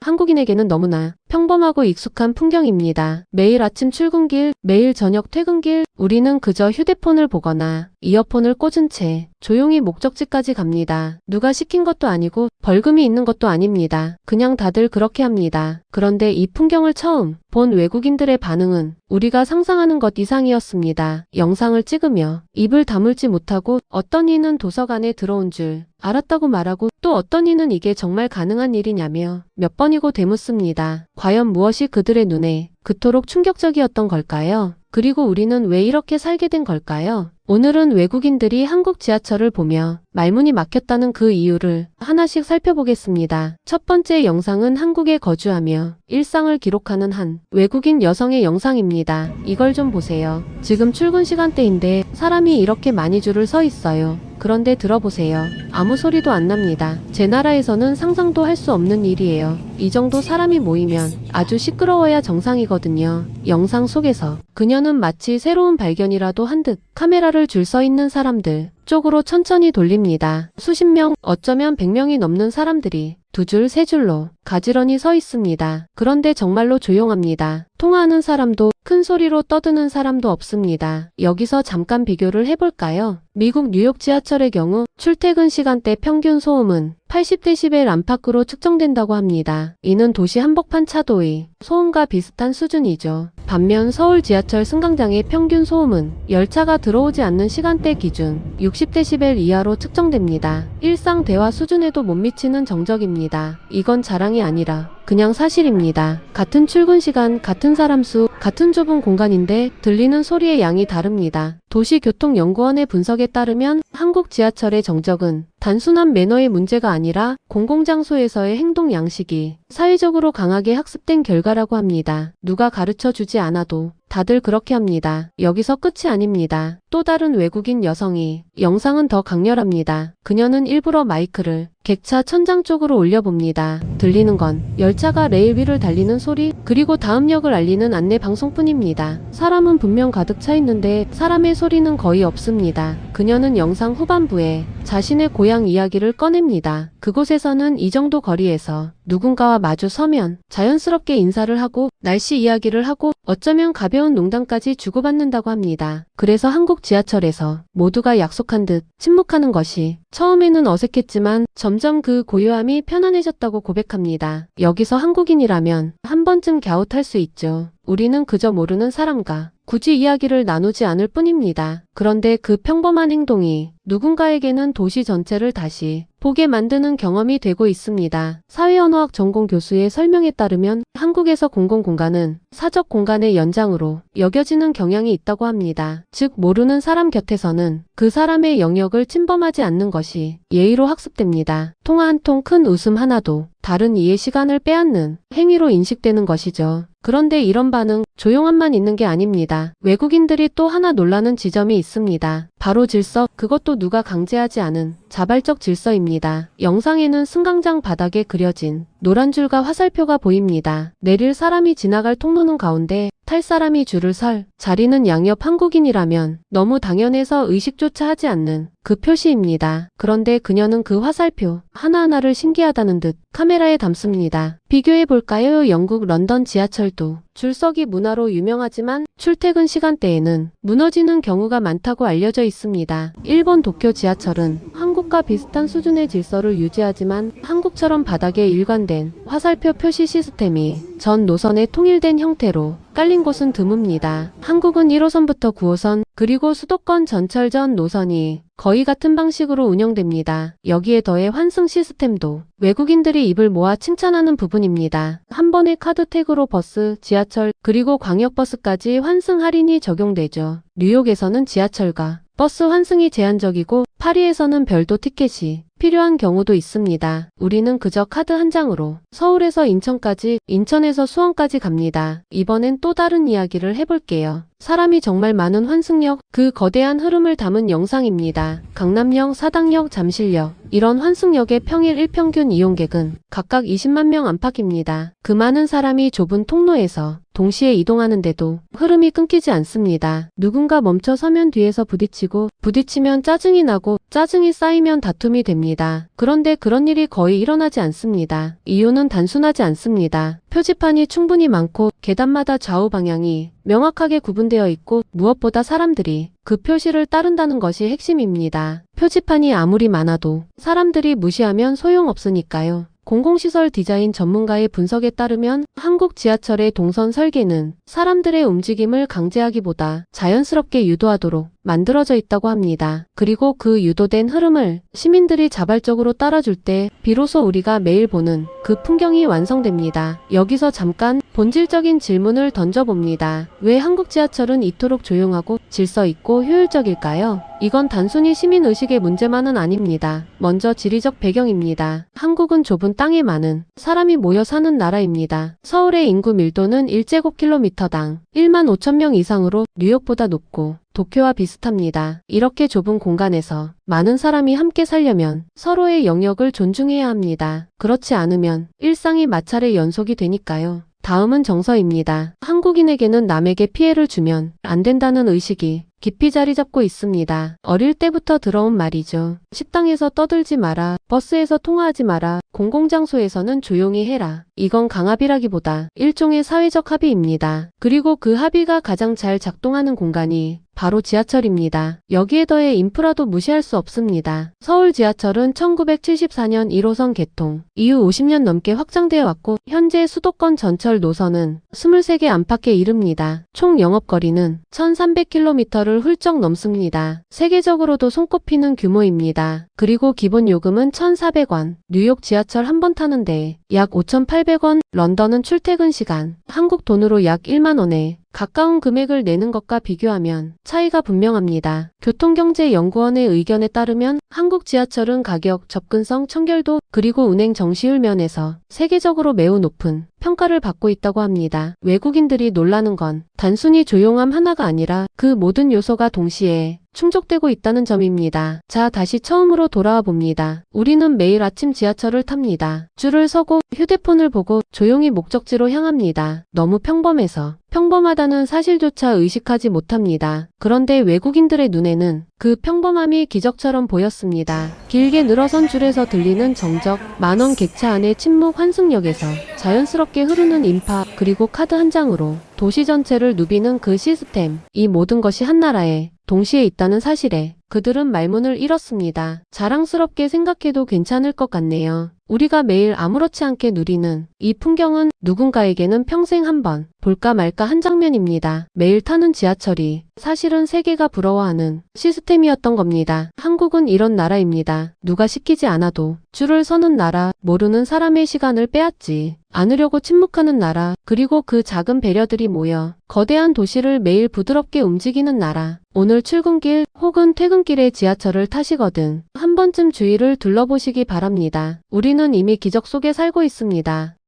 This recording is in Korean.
한국인에게는 너무나 평범하고 익숙한 풍경입니다. 매일 아침 출근길, 매일 저녁 퇴근길, 우리는 그저 휴대폰을 보거나 이어폰을 꽂은 채 조용히 목적지까지 갑니다. 누가 시킨 것도 아니고 벌금이 있는 것도 아닙니다. 그냥 다들 그렇게 합니다. 그런데 이 풍경을 처음 본 외국인들의 반응은 우리가 상상하는 것 이상이었습니다. 영상을 찍으며 입을 다물지 못하고 어떤 이는 도서관에 들어온 줄 알았다고 말하고 또 어떤 이는 이게 정말 가능한 일이냐며 몇 번이고 되묻습니다. 과연 무엇이 그들의 눈에 그토록 충격적이었던 걸까요? 그리고 우리는 왜 이렇게 살게 된 걸까요? 오늘은 외국인들이 한국 지하철을 보며 말문이 막혔다는 그 이유를 하나씩 살펴보겠습니다. 첫 번째 영상은 한국에 거주하며 일상을 기록하는 한 외국인 여성의 영상입니다. 이걸 좀 보세요. 지금 출근 시간대인데 사람이 이렇게 많이 줄을 서 있어요. 그런데 들어보세요. 아무 소리도 안 납니다. 제 나라에서는 상상도 할 수 없는 일이에요. 이 정도 사람이 모이면 아주 시끄러워야 정상이거든요. 영상 속에서 그녀는 마치 새로운 발견이라도 한 듯 카메라를 줄 서 있는 사람들 쪽으로 천천히 돌립니다. 수십 명, 어쩌면 100명이 넘는 사람들이 두 줄, 세 줄로 가지런히 서 있습니다. 그런데 정말로 조용합니다. 통화하는 사람도 큰 소리로 떠드는 사람도 없습니다. 여기서 잠깐 비교를 해볼까요? 미국 뉴욕 지하철의 경우 출퇴근 시간대 평균 소음은 80데시벨 안팎으로 측정된다고 합니다. 이는 도시 한복판 차도의 소음과 비슷한 수준이죠. 반면 서울 지하철 승강장의 평균 소음은 열차가 들어오지 않는 시간대 기준 60데시벨 이하로 측정됩니다. 일상 대화 수준에도 못 미치는 정적입니다. 이건 자랑이 아니라 그냥 사실입니다. 같은 출근 시간, 같은 사람 수, 같은 좁은 공간인데 들리는 소리의 양이 다릅니다. 도시교통연구원의 분석에 따르면 한국 지하철의 정적은 단순한 매너의 문제가 아니라 공공장소에서의 행동 양식이 사회적으로 강하게 학습된 결과라고 합니다. 누가 가르쳐 주지 않아도 다들 그렇게 합니다. 여기서 끝이 아닙니다. 또 다른 외국인 여성이 영상은 더 강렬합니다. 그녀는 일부러 마이크를 객차 천장 쪽으로 올려봅니다. 들리는 건 열차가 레일 위를 달리는 소리, 그리고 다음 역을 알리는 안내 방송뿐입니다. 사람은 분명 가득 차 있는데 사람의 소리는 거의 없습니다. 그녀는 영상 후반부에 자신의 고향 이야기를 꺼냅니다. 그곳에서는 이 정도 거리에서 누군가와 마주 서면 자연스럽게 인사를 하고 날씨 이야기를 하고 어쩌면 가벼운 농담까지 주고받는다고 합니다. 그래서 한국 지하철에서 모두가 약속한 듯 침묵하는 것이 처음에는 어색했지만 점점 그 고요함이 편안해졌다고 고백합니다. 여기서 한국인이라면 한 번쯤 갸웃할 수 있죠. 우리는 그저 모르는 사람과 굳이 이야기를 나누지 않을 뿐입니다. 그런데 그 평범한 행동이 누군가에게는 도시 전체를 다시 보게 만드는 경험이 되고 있습니다. 사회언어학 전공 교수의 설명에 따르면 한국에서 공공공간은 사적 공간의 연장으로 여겨지는 경향이 있다고 합니다. 즉 모르는 사람 곁에서는 그 사람의 영역을 침범하지 않는 것이 예의로 학습됩니다. 통화 한 통, 큰 웃음 하나도 다른 이의 시간을 빼앗는 행위로 인식되는 것이죠. 그런데 이런 반응, 조용함만 있는 게 아닙니다. 외국인들이 또 하나 놀라는 지점이 있습니다. 바로 질서, 그것도 누가 강제하지 않은 자발적 질서입니다. 영상에는 승강장 바닥에 그려진 노란 줄과 화살표가 보입니다. 내릴 사람이 지나갈 통로는 가운데, 탈 사람이 줄을 설 자리는 양옆. 한국인이라면 너무 당연해서 의식조차 하지 않는 그 표시입니다. 그런데 그녀는 그 화살표 하나하나를 신기하다는 듯 카메라에 담습니다. 비교해볼까요? 영국 런던 지하철도 줄서기 문화로 유명하지만 출퇴근 시간대에는 무너지는 경우가 많다고 알려져 있습니다. 일본 도쿄 지하철은 한국과 비슷한 수준의 질서를 유지하지만 한국처럼 바닥에 일관된 화살표 표시 시스템이 전 노선에 통일된 형태로 깔린 곳은 드뭅니다. 한국은 1호선부터 9호선 그리고 수도권 전철 전 노선이 거의 같은 방식으로 운영됩니다. 여기에 더해 환승 시스템도 외국인들이 입을 모아 칭찬하는 부분입니다. 한 번의 카드 택으로 버스, 지하철, 그리고 광역버스까지 환승 할인이 적용되죠. 뉴욕에서는 지하철과 버스 환승이 제한적이고 파리에서는 별도 티켓이 필요한 경우도 있습니다. 우리는 그저 카드 한 장으로 서울에서 인천까지, 인천에서 수원까지 갑니다. 이번엔 또 다른 이야기를 해볼게요. 사람이 정말 많은 환승역, 그 거대한 흐름을 담은 영상입니다. 강남역, 사당역, 잠실역, 이런 환승역의 평일 일평균 이용객은 각각 20만 명 안팎입니다. 그 많은 사람이 좁은 통로에서 동시에 이동하는데도 흐름이 끊기지 않습니다. 누군가 멈춰 서면 뒤에서 부딪히고, 부딪히면 짜증이 나고, 짜증이 쌓이면 다툼이 됩니다. 겁니다. 그런데 그런 일이 거의 일어나지 않습니다. 이유는 단순하지 않습니다. 표지판이 충분히 많고 계단마다 좌우 방향이 명확하게 구분되어 있고 무엇보다 사람들이 그 표시를 따른다는 것이 핵심입니다. 표지판이 아무리 많아도 사람들이 무시하면 소용없으니까요. 공공시설 디자인 전문가의 분석에 따르면 한국 지하철의 동선 설계는 사람들의 움직임을 강제하기보다 자연스럽게 유도하도록 만들어져 있다고 합니다. 그리고 그 유도된 흐름을 시민들이 자발적으로 따라줄 때 비로소 우리가 매일 보는 그 풍경이 완성됩니다. 여기서 잠깐 본질적인 질문을 던져봅니다. 왜 한국 지하철은 이토록 조용하고 질서 있고 효율적일까요? 이건 단순히 시민의식의 문제만은 아닙니다. 먼저 지리적 배경입니다. 한국은 좁은 땅에 많은 사람이 모여 사는 나라입니다. 서울의 인구 밀도는 1제곱킬로미터당 1만 5천 명 이상으로 뉴욕보다 높고 도쿄와 비슷합니다. 이렇게 좁은 공간에서 많은 사람이 함께 살려면 서로의 영역을 존중해야 합니다. 그렇지 않으면 일상이 마찰의 연속이 되니까요. 다음은 정서입니다. 한국인에게는 남에게 피해를 주면 안 된다는 의식이 깊이 자리 잡고 있습니다. 어릴 때부터 들어온 말이죠. 식당에서 떠들지 마라, 버스에서 통화하지 마라, 공공장소에서는 조용히 해라. 이건 강압이라기보다 일종의 사회적 합의입니다. 그리고 그 합의가 가장 잘 작동하는 공간이 바로 지하철입니다. 여기에 더해 인프라도 무시할 수 없습니다. 서울 지하철은 1974년 1호선 개통 이후 50년 넘게 확장되어 왔고 현재 수도권 전철 노선은 23개 안팎에 이릅니다. 총 영업거리는 1300km를 훌쩍 넘습니다. 세계적으로도 손꼽히는 규모입니다. 그리고 기본 요금은 1,400원, 뉴욕 지하철 한 번 타는데 약 5,800원, 런던은 출퇴근 시간, 한국 돈으로 약 1만 원에 가까운 금액을 내는 것과 비교하면 차이가 분명합니다. 교통경제연구원의 의견에 따르면 한국 지하철은 가격, 접근성, 청결도, 그리고 운행 정시율 면에서 세계적으로 매우 높은 평가를 받고 있다고 합니다. 외국인들이 놀라는 건 단순히 조용함 하나가 아니라 그 모든 요소가 동시에 충족되고 있다는 점입니다. 자, 다시 처음으로 돌아와 봅니다. 우리는 매일 아침 지하철을 탑니다. 줄을 서고 휴대폰을 보고 조용히 목적지로 향합니다. 너무 평범해서 평범하다는 사실조차 의식하지 못합니다. 그런데 외국인들의 눈에는 그 평범함이 기적처럼 보였습니다. 길게 늘어선 줄에서 들리는 정적, 만원 객차 안의 침묵, 환승역에서 자연스럽게 흐르는 인파, 그리고 카드 한 장으로 도시 전체를 누비는 그 시스템, 이 모든 것이 한 나라에 동시에 있다는 사실에 그들은 말문을 잃었습니다. 자랑스럽게 생각해도 괜찮을 것 같네요. 우리가 매일 아무렇지 않게 누리는 이 풍경은 누군가에게는 평생 한번 볼까 말까 한 장면입니다. 매일 타는 지하철이 사실은 세계가 부러워하는 시스템이었던 겁니다. 한국은 이런 나라입니다. 누가 시키지 않아도 줄을 서는 나라, 모르는 사람의 시간을 빼앗지 않으려고 침묵하는 나라, 그리고 그 작은 배려들이 모여 거대한 도시를 매일 부드럽게 움직이는 나라. 오늘 출근길 혹은 퇴근길에 지하철을 타시거든 한 번쯤 주위를 둘러보시기 바랍니다. 우리는 이미 기적 속에 살고 있습니다.